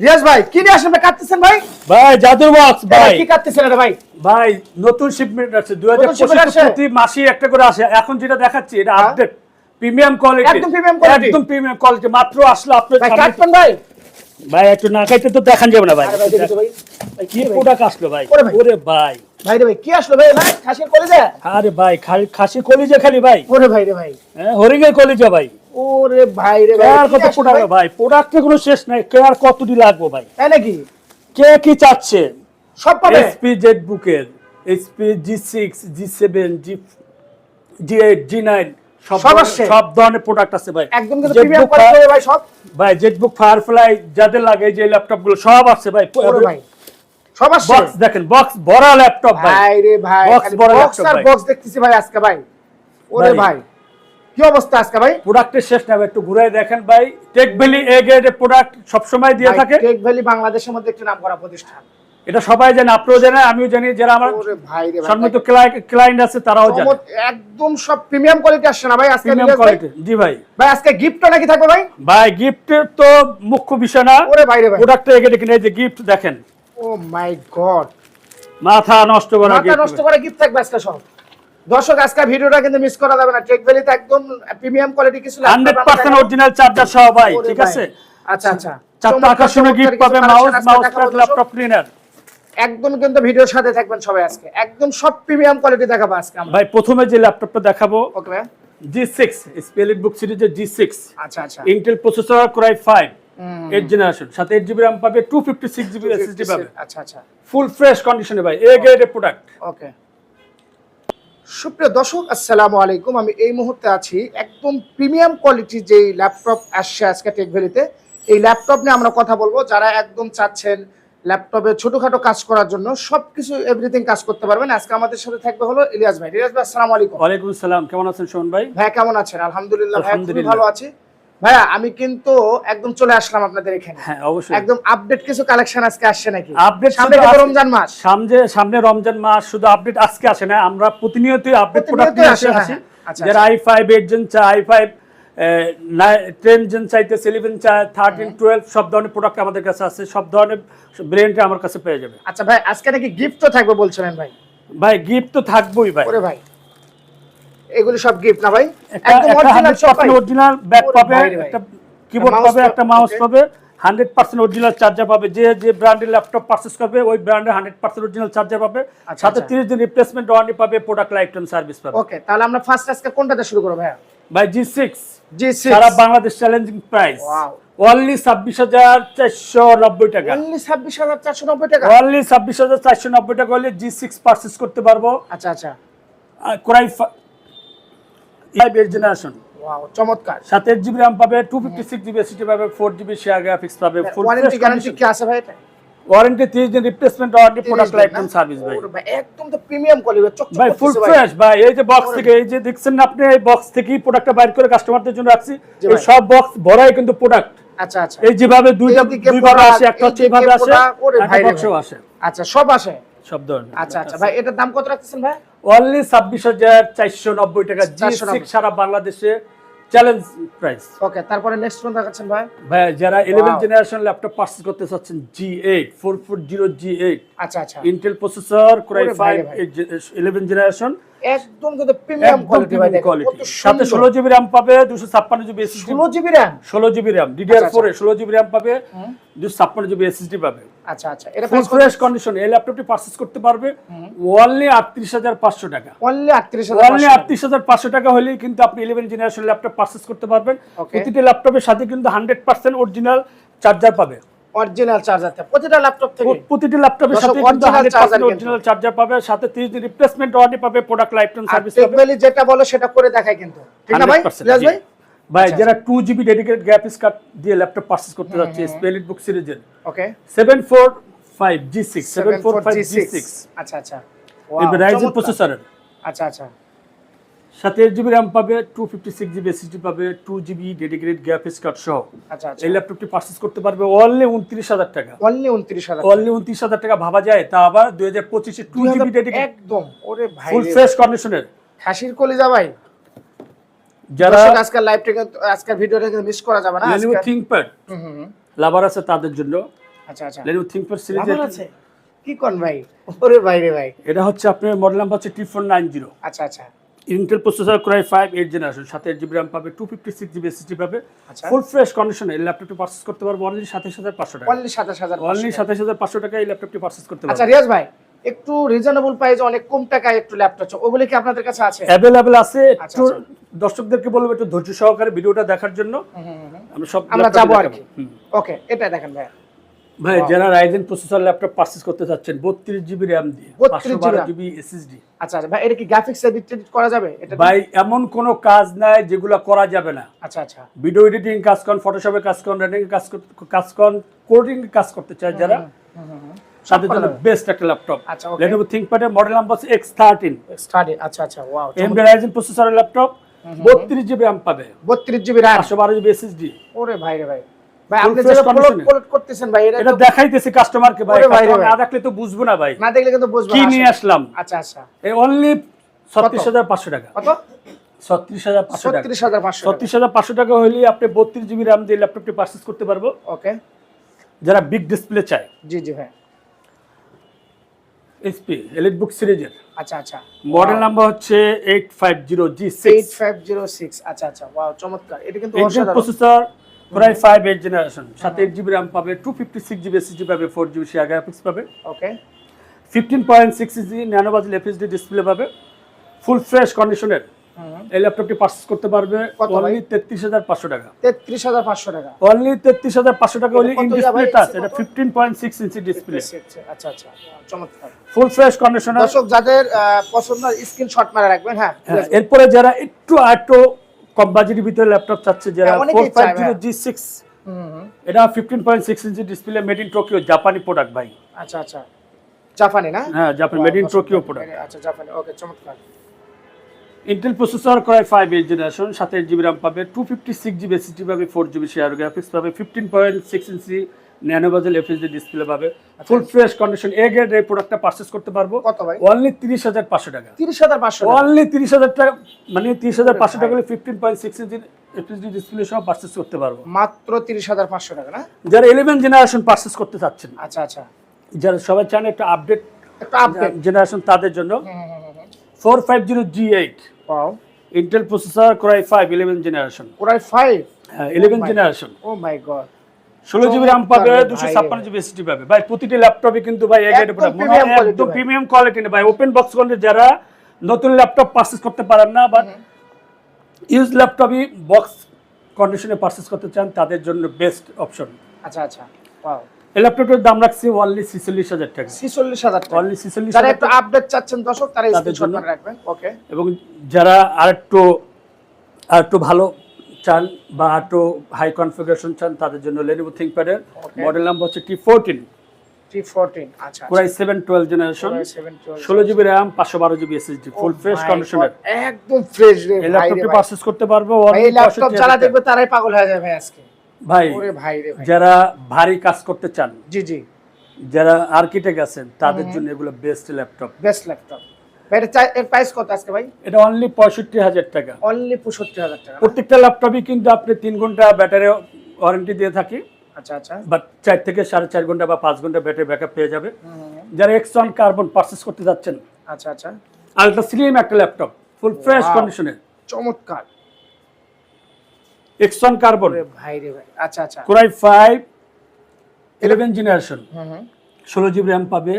রিয়াজ ভাই কি নিয়ে আসলে কাটতেছেন ভাই? ভাই জাদুর বক্স ভাই। কি কাটতেছেন এটা ভাই? ভাই নতুন শিপমেন্ট আছে 2025 প্রতি মাসে একটা করে আসে। এখন যেটা দেখাচ্ছি এটা আপডেট প্রিমিয়াম কোয়ালিটি, একদম প্রিমিয়াম কোয়ালিটি, একদম প্রিমিয়াম কোয়ালিটি। মাত্র আসলে আপনার ভাই কাটবেন ভাই? ভাই একটু না খাইতে তো দেখান যাবে না ভাই। আরে ভাই দেখো ভাই, কি প্রোডাক্ট আসলো ভাই? ওরে ভাই, ওরে ভাই, ভাই রে ভাই কি আসলো ভাই? ভাই খাসির কলিজা? আরে ভাই খাসি কলিজা খালি ভাই। ওরে ভাই রে ভাই, হ্যাঁ হরিণের কলিজা ভাই। ওরে ভাই রে ভাই, আর কত প্রোডাক্ট ভাই, প্রোডাক্টের কোনো শেষ নাই। কে আর কতটি লাগবে ভাই? তাই নাকি? কে কি চাচ্ছে? সব পাবে। এসপি জেড বুকের, SP G6, G7, G8, G9 সব ধরনের প্রোডাক্ট আছে ভাই। একদম কিন্তু প্রিমিয়াম কোয়ালিটি ভাই সব। ভাই জেটবুক ফায়ারফ্লাই যাদের লাগে যে ল্যাপটপ গুলো সব আছে ভাই। ওরে ভাই সব আছে। বক্স দেখেন, বক্স ভরা ল্যাপটপ ভাই। ভাই রে ভাই, বক্স ভরা বক্স ল্যাপটপ আর ভাই। বক্স দেখতেছি ভাই আজকে ভাই। ওরে ভাই কি অবস্থা আজকে ভাই? প্রোডাক্টের শেষ না ভাই, একটু ঘুরাই দেখেন ভাই। টেক ভ্যালি এ গ্রেডের প্রোডাক্ট সব সময় দিয়ে থাকে। টেক ভ্যালি বাংলাদেশের মধ্যে একটি নামকরা প্রতিষ্ঠান, এটা সবাই জানে, আপনিও জানেন, আমিও জানি, যারা আমার ওরে ভাই রে ভাই সম্মানিত ক্লায়েন্ট আছে তারাও জানে। একদম সব প্রিমিয়াম কোয়ালিটি আসছে না ভাই আজকে? প্রিমিয়াম কোয়ালিটি জি ভাই। ভাই আজকে গিফটটা নাকি থাকবে ভাই? ভাই গিফটের তো মুখ্য বিষয় না। ওরে ভাই রে ভাই, প্রোডাক্টটা এগিয়ে দেখেন, এই যে গিফট দেখেন। ও মাই গড, মাথা নষ্ট করা মাথা গিফট। নষ্ট করা গিফট থাকবে আজকে সব। দর্শক আজকে ভিডিওটা কিন্তু মিস করা যাবে না। টেক ভ্যালিতে একদম প্রিমিয়াম কোয়ালিটি কিছু 100% অরিজিনাল চার্জার সহ ভাই, ওরে ঠিক ভাই। আছে? আচ্ছা আচ্ছা, চারটা আকর্ষণীয় গিফট পাবে, মাউস প্যাড, ল্যাপটপ ক্লিনার। একদম কিন্তু ভিডিওর সাথে থাকবেন সবাই আজকে। একদম সব প্রিমিয়াম কোয়ালিটি দেখাবো আজকে আমরা। ভাই প্রথমে যে ল্যাপটপটা দেখাবো ওকে ভাই, G6 স্পেলিট বুক সিরিজের G6, আচ্ছা আচ্ছা, Intel processor Core i5 8 generation, সাথে 8GB RAM পাবে, 256GB SSD পাবে। আচ্ছা আচ্ছা, ফুল ফ্রেশ কন্ডিশনে ভাই, এ গ্রেডের প্রোডাক্ট। ওকে। সুপ্রিয় দর্শক আসসালামু আলাইকুম, আমি এই মুহূর্তে আছি একদম প্রিমিয়াম কোয়ালিটির যে ল্যাপটপ আসছে আজকে টেক ভ্যালিতে। এই ল্যাপটপ নিয়ে আমরা কথা বলবো। যারা একদম চাচ্ছেন ল্যাপটপে ছোটখাটো কাজ করার জন্য, সবকিছু এভরিথিং কাজ করতে পারবেন। আজকে আমাদের সাথে থাকবে হলো ইলিয়াস ভাই। ইলিয়াস ভাই আসসালামু আলাইকুম। ওয়ালাইকুম আসসালাম, কেমন আছেন শোন ভাই? ভাই কেমন আছেন? আলহামদুলিল্লাহ ভাই, খুবই আলহামদুলিল্লাহ। ভালো আছি ভাইয়া। আমি কিন্তু একদম চলে আসলাম আপনাদের এখানে। হ্যাঁ অবশ্যই, একদম আপডেট কিছু কালেকশন আজকে আসছে নাকি? আপডেট সামনে কিন্তু রমজান মাস। সামনে রমজান মাস, শুধু আপডেট আজকে আসে না, আমরা প্রতিনিয়তই আপডেট প্রোডাক্ট প্রতিনিয়তই নিয়ে আসে, আসি। আচ্ছা, যারা i5 8 জেন চায়, i5 10 জেন চাইতে, 11 চায়, 13 12 সব ধরনের প্রোডাক্ট আমাদের কাছে আছে। সব ধরনের ব্র্যান্ডে আমার কাছে পেয়ে যাবে। আচ্ছা ভাই, আজকে নাকি গিফটও থাকবে বলছিলেন ভাই? ভাই গিফট তো থাকবেই ভাই। ওরে ভাই এগুলো সব গিফট না ভাই? একদম অরিজিনাল সব পাবে, অরিজিনাল ব্যাক ওরে পাবে, ভাই রে ভাই। একটা কিবোর্ড মাউস পাবে, একটা মাউস ওকে। পাবে, 100% অরিজিনাল চার্জার পাবে। যে ব্র্যান্ডের ল্যাপটপ পারচেজ করবে ওই ব্র্যান্ডের 100% অরিজিনাল চার্জার পাবে, আচ্ছা, সাথে আচ্ছা। 30 দিন রিপ্লেসমেন্ট ওয়ারেন্টি পাবে, প্রোডাক্ট লাইফ টাইম সার্ভিস পাবে। ওকে, তাহলে আমরা ফার্স্ট আজকে কোনটাতে শুরু করব ভাইয়া? ভাই G6 G6 সারা Bangladesh challenging price wow, only 26,490 টাকা। অনলি 26,490 টাকা। অনলি 26,490 টাকা হলে G6 পারচেজ করতে পারবো। আচ্ছা আচ্ছা, Core i5 8 জেনারেশন, ওয়াও চমৎকার। সাথে 8GB RAM পাবে, 256GB SSD পাবে, 4GB শেয়ার গ্রাফিক্স পাবে, ফুল ওয়ারেন্টি গ্যারান্টি কি আছে ভাই এটা? ওয়ারেন্টি 30 দিন, replacement warranty, product life time service ভাই। ওরে ভাই একদম তো প্রিমিয়াম কোয়ালিটি, চকচক ভাই ফুল করতেছে ভাই। ফ্রেশ ভাই। এই যে বক্স থেকে, এই যে দেখছেন না আপনি, এই বক্স থেকেই প্রোডাক্টটা বাইর করে কাস্টমারদের জন্য রাখছি। জি এই ভাই। সব বক্স ভরাই কিন্তু প্রোডাক্ট। আচ্ছা আচ্ছা, এই যেভাবে এইদিকে দুইভাবে প্রোডাক্ট, আসে, একটা হচ্ছে এইদিকে এইভাবে আসে, প্রোডাক্ট, ওরে একটা ভাই রে বক্সেও ভাই। আসে, আচ্ছা সব আসে। সব ধরনের। আচ্ছা আচ্ছা ভাই, এটার দাম কত রাখতেছেন ভাই? অনলি 26,490 টাকা। G6 সারা বাংলাদেশে চ্যালেঞ্জ প্রাইস। ওকে, তারপরে নেক্সট কোন দেখাচ্ছেন ভাই? ভাই যারা 11 Wow. জেনারেশন ল্যাপটপ পারচেজ করতে চাচ্ছেন, G8 440 G8, আচ্ছা আচ্ছা, ইন্টেল প্রসেসর Core ওরে ভাই i5 রে ভাই। 11 জেনারেশন, একদম কিন্তু প্রিমিয়াম কোয়ালিটি ভাই, দেখো কোয়ালিটি, কত সাথে সুন্দর। 16GB RAM পাবে, 256GB SSD, 16GB RAM। 16GB RAM DDR4 এ 16GB RAM পাবে, 256GB SSD পাবে। আচ্ছা আচ্ছা, এটা ফুল ফ্রেশ কন্ডিশন। এই ল্যাপটপটি পারচেজ করতে পারবে অনলি 38,500 টাকা। Only only 38,500। 38,500 টাকা হলেই কিন্তু আপনি 11 জেনারেশন ল্যাপটপ পারচেজ করতে পারবেন। Okay. প্রতিটি ল্যাপটপের সাথে কিন্তু 100% অরিজিনাল চার্জার পাবে। অরিজিনাল চার্জার থাকে প্রতিটা ল্যাপটপ থেকে। প্রতিটি ল্যাপটপের দর্শক, সাথে কিন্তু original charger 100% অরিজিনাল চার্জার পাবে, সাথে 30 দিন রিপ্লেসমেন্ট ওয়ারেন্টি পাবে, প্রোডাক্ট লাইফ টাইম আর সার্ভিস টেক পাবে। ভ্যালি যেটা বলে সেটা করে দেখায় কিন্তু, ঠিক না ভাই 100% ইলিয়াস জি। ভাই? ভাই আচ্ছা, যারা 2GB ডেডিকেটেড গ্রাফিক্স কার্ড দিয়ে ল্যাপটপ পারচেজ করতে যাচ্ছে, স্পেলিট বুক সিরিজের ওকে, 745 G6, 745 G6 আচ্ছা আচ্ছা, এই ওয়াও রাইজেন চমৎকার। প্রসেসরের, আচ্ছা আচ্ছা, সাথে 8GB RAM পাবে, 256GB SSD পাবে, 2GB ডেডিকেটেড গ্রাফিক্স কার্ড সহ আচ্ছা আচ্ছা, এই ল্যাপটপটি পারচেজ করতে পারবে অনলি 29,000 টাকা। অনলি 29,000। অনলি 29,000 টাকা ভাবা যায়? তা আবার 2025 এ 2GB ডেডিকেটেড একদম, ওরে ভাই ফুল রে, ফ্রেশ কন্ডিশনের। খাসির কলিজা ভাই। যারা দর্শক আজকে লাইভ থেকে, আজকের ভিডিওটা মিস করা যাবে না। Lenovo আজকে ThinkPad হুম হুম হুম। লাভার আছে তাদের জন্য আচ্ছা আচ্ছা Lenovo ThinkPad সিরিজ আমার আছে কি কোন ভাই ওরে ভাই রে ভাই এটা হচ্ছে আপনার মডেল নাম্বার হচ্ছে T490 আচ্ছা আচ্ছা Intel processor Core i5 8th generation 7GB RAM পাবে 256GB SSD পাবে আচ্ছা ফুল ফ্রেশ কন্ডিশনে এই ল্যাপটপটি পারচেজ করতে পারবো অনলি 27500 টাকা অনলি 27000 অনলি 27500 টাকা এই ল্যাপটপটি পারচেজ করতে আচ্ছা পারবো রিয়াজ ভাই একটু রিজনেবল প্রাইসে অনেক কম টাকায় একটু ল্যাপটপ আছে ওগুলো কি আপনাদের কাছে আছে অ্যাভেলেবল আছে আচ্ছা, একটু দর্শকদেরকে বলবো একটু ধৈর্য সহকারে ভিডিওটা দেখার জন্য আমরা সব আমরা laptop যাবো আর দেখাবো। কি ওকে এটা দেখেন ভাই ভাই যারা রাইজেন প্রসেসর ল্যাপটপ পারচেজ করতে চাচ্ছেন 32GB RAM দিয়ে 512GB SSD আচ্ছা আচ্ছা ভাই এটা কি গ্রাফিক্স এডিট করা যাবে এটা ভাই এমন কোনো কাজ নাই যেগুলো করা যাবে না আচ্ছা আচ্ছা ভিডিও এডিটিং কাজ করেন ফটোশপে কাজ করেন রেন্ডারিং কাজ করেন কোডিং কাজ করতে চায় যারা তাদের জন্য বেস্ট একটা ল্যাপটপ আচ্ছা ওকে Lenovo ThinkPad এর মডেল নাম্বার X13 স্টাডি আচ্ছা আচ্ছা ওয়াও AMD Ryzen প্রসেসরের ল্যাপটপ 32GB RAM পাবে 32GB RAM 512GB SSD ওরে ভাই রে ভাই ভাই Full আপনি fresh যেটা condition এ। ফলো করতেছেন ভাই এটা দেখাইতেছি কাস্টমারকে ভাই ওরে ভাই রে customer ভাই। না দেখলে তো বুঝবো না ভাই না দেখলে কিন্তু বুঝবেন কি নিয়ে আসলাম আচ্ছা আচ্ছা এই অনলি 36500 টাকা কত 36500 টাকা 36500 36500 টাকা হইলে আপনি 32GB RAM দিয়ে ল্যাপটপটি পারচেজ করতে পারবো ওকে যারা বিগ ডিসপ্লে চায় জি জি ভাই এইচপি এলিটবুক সিরিজের আচ্ছা আচ্ছা মডেল নাম্বার হচ্ছে 850G6 8506 আচ্ছা আচ্ছা ওয়াও চমৎকার এটা কিন্তু ইন্টেল অসাধারণ processor Core i5 8th generation 8GB RAM পাবে 256GB SSD পাবে 4GB শেয়ার গ্রাফিক্স পাবে ওকে 15.6 inch nano bezel FHD display পাবে ফুল ফ্রেশ কন্ডিশনের এই ল্যাপটপটি পারচেজ করতে পারবে কত ভাই? অনলি 33500 টাকা 33500 টাকা অনলি 33500 টাকা হলে কত ইন ইয়া ভাই? ডিসপ্লে টাচ এটা কত? 15.6 ইঞ্চি ডিসপ্লে আচ্ছা আচ্ছা চমৎকার ফুল ফ্রেশ কন্ডিশনার দর্শক যাদের পছন্দ স্ক্রিনশট মারা রাখবেন হ্যাঁ এরপরে যারা একটু কম বাজেটের ভিতরে ল্যাপটপ চাচ্ছে যারা হ্যাঁ, অনেকেই চায়, 450G6 এটা 15.6 inch display made in Tokyo জাপানি প্রোডাক্ট ভাই আচ্ছা আচ্ছা জাপানি না হ্যাঁ জাপানি মেড ইন টোকিও প্রোডাক্ট আচ্ছা জাপানি ওকে চমৎকার Intel processor Core i5 8th generation 7GB RAM পাবে 256GB SSD পাবে 4GB শেয়ার গ্রাফিক্স পাবে 15.6 inch nano bezel FHD display পাবে full fresh condition A grade এই প্রোডাক্টটা পারচেজ করতে পারবো কত ভাই অনলি 30500 টাকা 30500 অনলি 30000 টাকা মানে 30500 টাকা হলে 15.6 ইঞ্চি FHD ডিসপ্লে সহ পারচেজ করতে পারবো মাত্র 30500 টাকা না যারা 11 জেনারেশন পারচেজ করতে চাচ্ছেন আচ্ছা আচ্ছা যারা সবাই চান একটা আপডেট একটা আপডেট জেনারেশন তাদের জন্য 450G8 wow Intel processor Core i5 11 generation Core i5 11 generation oh my god 16GB RAM পাবে 256GB SSD পাবে ভাই প্রতিটি ল্যাপটপে কিন্তু ভাই এগ্রেড প্রোডাক্ট মনে হয় একদম প্রিমিয়াম কোয়ালিটি না ভাই ওপেন বক্স কোয়ালিটি যারা নতুন ল্যাপটপ পারচেজ করতে পারেন না বাট ইউজ ল্যাপটপই বক্স কন্ডিশনে পারচেজ করতে চান তাদের জন্য বেস্ট অপশন আচ্ছা আচ্ছা ওয়াও এই ল্যাপটপের দাম রাখছি অনলি 46000 টাকা 46000 টাকা অনলি 46000 যারা একটু আপডেট চাচ্ছেন দর্শক তারা তাদের স্ক্রিনশট জন্য। মারা রাখবেন ওকে এবং যারা আরেকটু ভালো চান বা আরেকটু হাই কনফিগারেশন চান তাদের জন্য Lenovo ThinkPad এর Okay. মডেল নাম্বার হচ্ছে T14 T14 আচ্ছা Core i7 12 generation Core i7 12 16GB RAM 512GB SSD full Oh fresh my কন্ডিশনের God, একদম ফ্রেশ রে এই ভাই ল্যাপটপটি রে ভাই। পারচেজ করতে পারবো ভাই, এই ল্যাপটপ যারা দেখবে তারাই পাগল হয়ে যাবে ভাই আজকে ভাই ওরে ভাই রে ভাই যারা ভারী কাজ করতে চান জি জি যারা আর্কিটেক্ট আছেন তাদের জন্য এগুলো বেস্ট ল্যাপটপ বেস্ট ল্যাপটপ ভাই এর প্রাইস কত আজকে ভাই এটা অনলি 65000 টাকা অনলি 65000 টাকা না? প্রত্যেকটা ল্যাপটপই কিন্তু আপনি 3 ঘন্টা ব্যাটারি ওয়ারেন্টি দিয়ে থাকি আচ্ছা আচ্ছা বাট 4 থেকে 4.5 ঘন্টা বা 5 ঘন্টা ব্যাটারি ব্যাকআপ পেয়ে যাবে যারা X1 কার্বন পারচেজ করতে যাচ্ছেন আচ্ছা আচ্ছা আলট্রা স্লিম একটা ল্যাপটপ ফুল ফ্রেশ Wow. কন্ডিশনে চমৎকার X1 কার্বন ওরে ভাই রে ভাই আচ্ছা আচ্ছা Core i5 11 generation 16GB RAM পাবে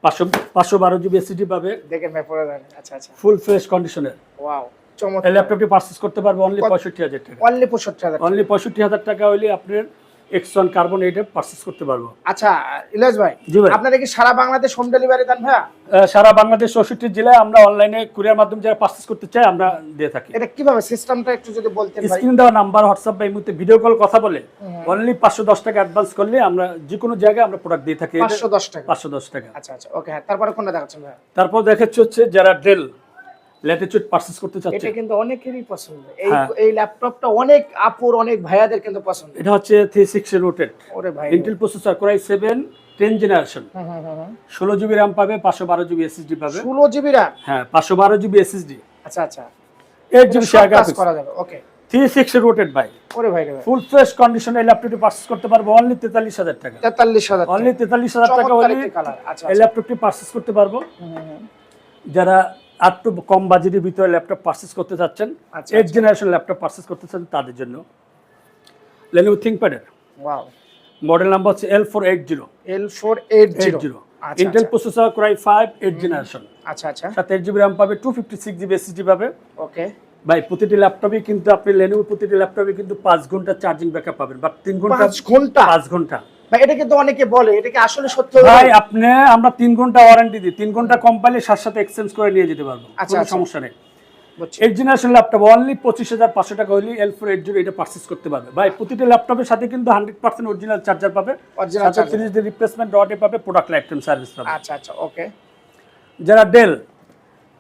512GB SSD পাবে দেখেন ভাই পরে দেন আচ্ছা আচ্ছা ফুল ফ্রেশ কন্ডিশনের ওয়াও এই চমৎকার ল্যাপটপটি পারচেজ করতে পারবে অনলি 65000 টাকা অনলি 65000 অনলি 65000 টাকা হইলে আপনার X1 কার্বন এইটা পারচেজ করতে পারবো আচ্ছা ইলাজ ভাই জি ভাই। আপনারা কি সারা বাংলাদেশ হোম ডেলিভারি দেন ভাইয়া সারা বাংলাদেশ 64 জেলায় আমরা অনলাইনে কুরিয়ার মাধ্যমে যারা পারচেজ করতে চাই আমরা দিয়ে থাকি এটা কিভাবে সিস্টেমটা একটু যদি বলতেন ভাই স্ক্রিন দেওয়া নাম্বার হোয়াটসঅ্যাপ বা এই মুহূর্তে ভিডিও কল কথা বলে অনলি 510 টাকা অ্যাডভান্স করলে আমরা যে কোনো জায়গায় আমরা প্রোডাক্ট দিয়ে থাকি 510 টাকা 510 টাকা আচ্ছা আচ্ছা ওকে হ্যাঁ তারপরে কোনটা দেখাচ্ছেন ভাইয়া তারপর দেখাচ্ছে হচ্ছে যারা ডেল ল্যাটিটিউড পারচেজ করতে চাচ্ছে এটা কিন্তু অনেকেরই পছন্দ এই হ্যাঁ। এই ল্যাপটপটা অনেক আপুর অনেক ভাইয়াদের কিন্তু পছন্দ এটা হচ্ছে 360 রোটেড ওরে ভাই Intel processor Core i7 10 generation 16GB RAM পাবে 512GB SSD পাবে 16 জিবি RAM হ্যাঁ 512GB SSD আচ্ছা আচ্ছা 8GB শেয়ার কাজ গ্রাফিক্স করা যাবে ওকে 360 রোটেট ভাই, ওরে ভাই রে ভাই, ফুল ফ্রেশ কন্ডিশনে এই ল্যাপটপটি পারচেজ করতে পারবো অনলি 43,000 টাকা। 43,000 অনলি 43,000 টাকা হলে আচ্ছা এই ল্যাপটপটি পারচেজ করতে পারবো। যারা একটু কম বাজেটের ভিতরে ল্যাপটপ পারচেজ করতে চাচ্ছেন, 8th জেনারেশন ল্যাপটপ পারচেজ করতে চাচ্ছেন, তাদের জন্য Lenovo ThinkPad এর ওয়াও, মডেল নাম্বার হচ্ছে L480 L480, Intel processor Core i5 8th generation, আচ্ছা আচ্ছা, সাথে 8GB RAM পাবে, 256GB SSD পাবে। ওকে ভাই প্রতিটি ল্যাপটপে কিন্তু আপনি Lenovo প্রতিটি ল্যাপটপে কিন্তু 5 ঘন্টা চার্জিং ব্যাকআপ পাবেন, বা 3 ঘন্টা 5 ঘন্টা। ভাই এটা কিন্তু অনেকে বলে, এটা কি আসলে সত্য? ভাই আপনি আমরা 3 ঘন্টা ওয়ারেন্টি দিই, 3 ঘন্টা কম পাইলে সাথে সাথে এক্সচেঞ্জ করে নিয়ে যেতে পারবো, কোনো সমস্যা নেই। 8th জেনারেশন ল্যাপটপ অনলি 25,500 টাকা হলে L480 এটা পারচেজ করতে পারবে। ভাই প্রতিটি ল্যাপটপের সাথে কিন্তু 100% অরিজিনাল চার্জার পাবে, সাথে 30 ডে রিপ্লেসমেন্ট ওয়ারেন্টি পাবে, প্রোডাক্ট লাইফ টাইম সার্ভিস পাবে। আচ্ছা আচ্ছা, ওকে। যারা ডেল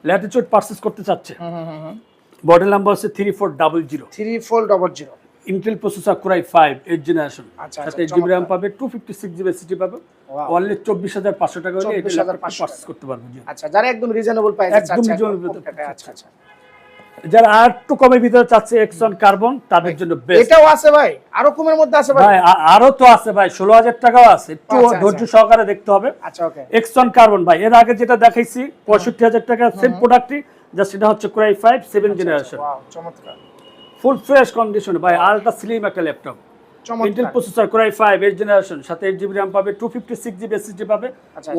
ল্যাটিটিউড পারচেজ করতে চাচ্ছে, মডেল নাম্বার হচ্ছে 3400 Intel processor Core i5 8th generation, সাথে 8GB RAM পাবে, 256GB SSD পাবে, অনলি 24,500 টাকা হলে এটা পারচেজ করতে পারবে। আচ্ছা, যারা একদম রিজনেবল প্রাইসে চাচ্ছে, একদম রিজনেবল। আচ্ছা আচ্ছা, যারা আর একটু কমের ভিতরে চাচ্ছে এক্সন কার্বন, তাদের জন্য বেস্ট। এটাও আছে ভাই, আরো কমের মধ্যে আছে ভাই? ভাই আরো তো আছে ভাই, 16,000 টাকাও আছে, একটু ধৈর্য সহকারে দেখতে হবে। আচ্ছা, ওকে। এক্সন কার্বন ভাই এর আগে যেটা দেখাইছি 65,000 টাকা সেম প্রোডাক্টই, জাস্ট এটা হচ্ছে Core i5 7th generation, wow চমৎকার, ফুল ফ্রেশ কন্ডিশন ভাই, আলট্রা স্লিম একটা laptop, Intel processor Core i5 8th generation, সাথে 8GB RAM পাবে, 256GB SSD পাবে,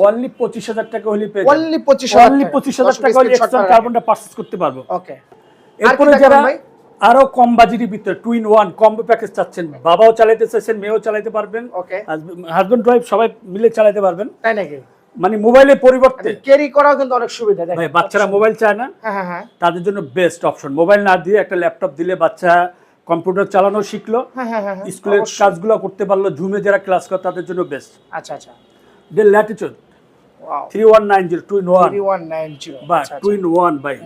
অনলি 25,000 টাকা হলে পেয়ে যাবেন, অনলি 25,000 টাকা হলে এক্সন কার্বনটা পারচেজ করতে পারবো। ওকে। এরপরে যারা আরো কম বাজেটের ভিতরে 2-in-1 কম্বো প্যাকেজ চাচ্ছেন, বাবাও চালাতে চাচ্ছেন, মেয়েও চালাতে পারবেন, ওকে, হাজবেন্ড ওয়াইফ সবাই মিলে চালাতে পারবেন, তাই নাকি? মানে মোবাইলের পরিবর্তে ক্যারি করাও কিন্তু অনেক সুবিধা। দেখেন ভাই বাচ্চারা মোবাইল চায় না, হ্যাঁ হ্যাঁ, তাদের জন্য বেস্ট অপশন। মোবাইল না দিয়ে একটা ল্যাপটপ দিলে বাচ্চা কম্পিউটার চালানো শিখলো, স্কুলের কাজগুলো করতে পারলো, জুমে যারা ক্লাস করে তাদের জন্য বেস্ট। আচ্ছা আচ্ছা, ডেল ল্যাটিটিউড 3190 3190 বা 2-in-1 ভাই,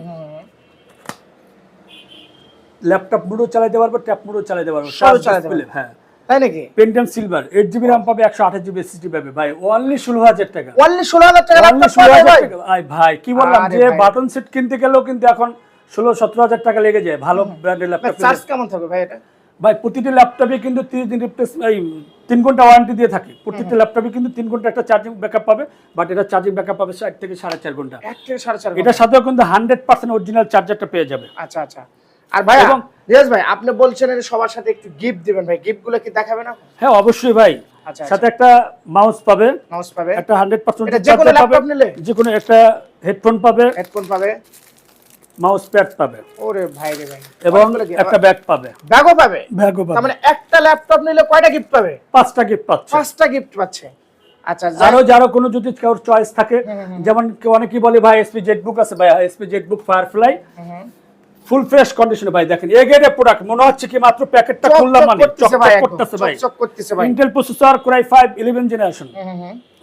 ল্যাপটপ মোডও চালাতে পারবো, ট্যাব মোডও চালাতে পারবো, সব চালাতে পারবো। হ্যাঁ তাই নাকি? পেন্টিয়াম সিলভার 8GB RAM পাবে, 128GB SSD পাবে ভাই, অনলি 16,000 টাকা। অনলি 16,000 টাকা ল্যাপটপ পাবে ভাই? ভাই কি বললাম, যে বাটন সেট কিনতে গেলেও কিন্তু এখন 16-17,000 টাকা লেগে যায় ভালো ব্র্যান্ডের ল্যাপটপ। চার্জ কেমন থাকবে ভাই এটা? ভাই প্রতিটি ল্যাপটপে কিন্তু 30 দিন রিপ্লেসমেন্ট, 3 ঘন্টা ওয়ারেন্টি দিয়ে থাকে, প্রতিটি ল্যাপটপে কিন্তু 3 ঘন্টা একটা চার্জিং ব্যাকআপ পাবে, বাট এটা চার্জিং ব্যাকআপ পাবে 4 থেকে 4.5 ঘন্টা, 1 থেকে 4.5 ঘন্টা। এটার সাথেও কিন্তু 100% অরিজিনাল চার্জারটা পেয়ে যাবে। আচ্ছা আচ্ছা। আর ভাই রিয়াজ ভাই, আপনি বলছেন এর সবার সাথে একটু গিফট দিবেন ভাই, গিফটগুলো কি দেখাবেন না? হ্যাঁ অবশ্যই ভাই, সাথে একটা মাউস পাবে, একটা 100% এটা যে কোনো ল্যাপটপ নিলে যে কোনো একটা হেডফোন পাবে, মাউস প্যাড পাবে, ওরে ভাই রে ভাই, এবং একটা ব্যাগ পাবে, ব্যাগও পাবে। তার মানে একটা ল্যাপটপ নিলে কয়টা গিফট পাবে? 5টা গিফট পাচ্ছে, 5টা গিফট পাচ্ছে। আচ্ছা, যারা কোনো যদি কারোর চয়েস থাকে, যেমন অনেকেই বলে ভাই এসপি জেটবুক আছে, ভাই SP Jetbook firefly full fresh কন্ডিশনে ভাই, দেখেন এ গ্রেডের প্রোডাক্ট, মনে হচ্ছে কি মাত্র প্যাকেটটা খুললাম মানে চকচক করতেছে ভাই। Intel processor Core i5 11th generation,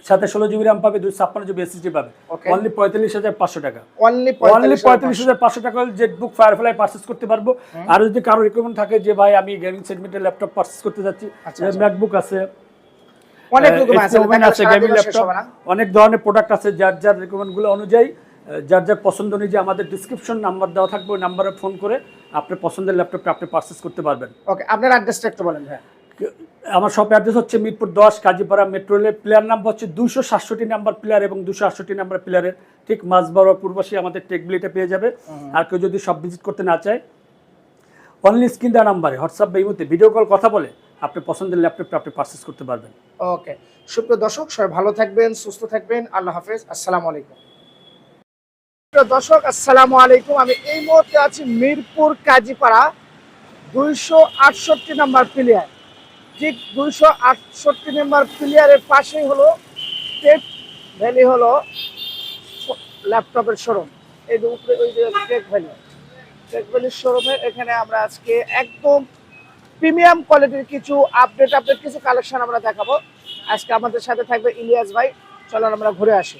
সাথে 16GB RAM পাবে, 256GB SSD পাবে, অনলি 45,500 টাকা। অনলি 45,500 টাকা হলে জেটবুক ফায়ারফ্লাই পারচেজ করতে পারবো। আর যদি কারো রিকোয়ারমেন্ট থাকে যে ভাই আমি গেমিং সেগমেন্টের ল্যাপটপ পারচেজ করতে যাচ্ছি, ম্যাকবুক আছে, অনেক রকম আছে, গেমিং ল্যাপটপ, অনেক ধরনের প্রোডাক্ট আছে, যার যার রিকোয়ারমেন্টগুলো অনুযায়ী, যার যার পছন্দ অনুযায়ী আমাদের ডেসক্রিপশন নাম্বার দেওয়া থাকবে, ওই নাম্বারে ফোন করে আপনার পছন্দের ল্যাপটপটা আপনি পারচেজ করতে পারবেন। ওকে, আপনার অ্যাড্রেসটা একটু বলেন ভাই। আমার শপ অ্যাড্রেস হচ্ছে মিরপুর 10 কাজীপাড়া মেট্রো রেলের প্লেয়ার নাম্বার হচ্ছে 267 নাম্বার প্লেয়ার, এবং 268 নাম্বার প্লেয়ারের ঠিক মাঝ বরাবর পূর্বশী আমাদের টেকবিলিটা পেয়ে যাবে। আর কেউ যদি সব ভিজিট করতে না চায়, অনলি স্ক্রিন দেওয়া নাম্বারে হোয়াটসঅ্যাপ বা ইমোতে ভিডিও কল কথা বলে আপনি পছন্দের ল্যাপটপটা আপনি পারচেজ করতে পারবেন। ওকে, সুপ্রিয় দর্শক সবাই ভালো থাকবেন, সুস্থ থাকবেন, আল্লাহ হাফেজ, আসসালামু আলাইকুম। দর্শক আসসালামু আলাইকুম, আমি এই মুহূর্তে আছি মিরপুর কাজীপাড়া 268 নাম্বার প্লেয়ার, ঠিক 268 নাম্বার প্লেয়ারের পাশেই হলো টেক ভ্যালি, হলো ল্যাপটপের শোরুম। এই যে উপরে ওই যে টেক ভ্যালির শোরুমের এখানে আমরা আজকে একদম প্রিমিয়াম কোয়ালিটির কিছু আপডেট কিছু কালেকশন আমরা দেখাবো। আজকে আমাদের সাথে থাকবে ইলিয়াস ভাই, চলুন আমরা ঘুরে আসি।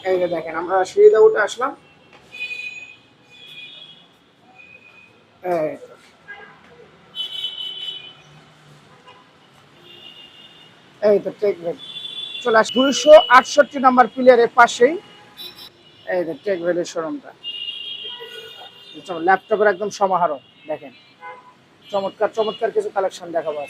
এই যে দেখেন, আমরা সিঁড়িতে উঠে আসলাম, এই তো টেক ভ্যালি। চলে আস 268 নাম্বার পিলারের পাশেই এই যে টেক ভ্যালির শোরুমটা। ল্যাপটপের একদম সমাহার দেখেন, চমৎকার চমৎকার কিছু কালেকশন দেখাবো আছে।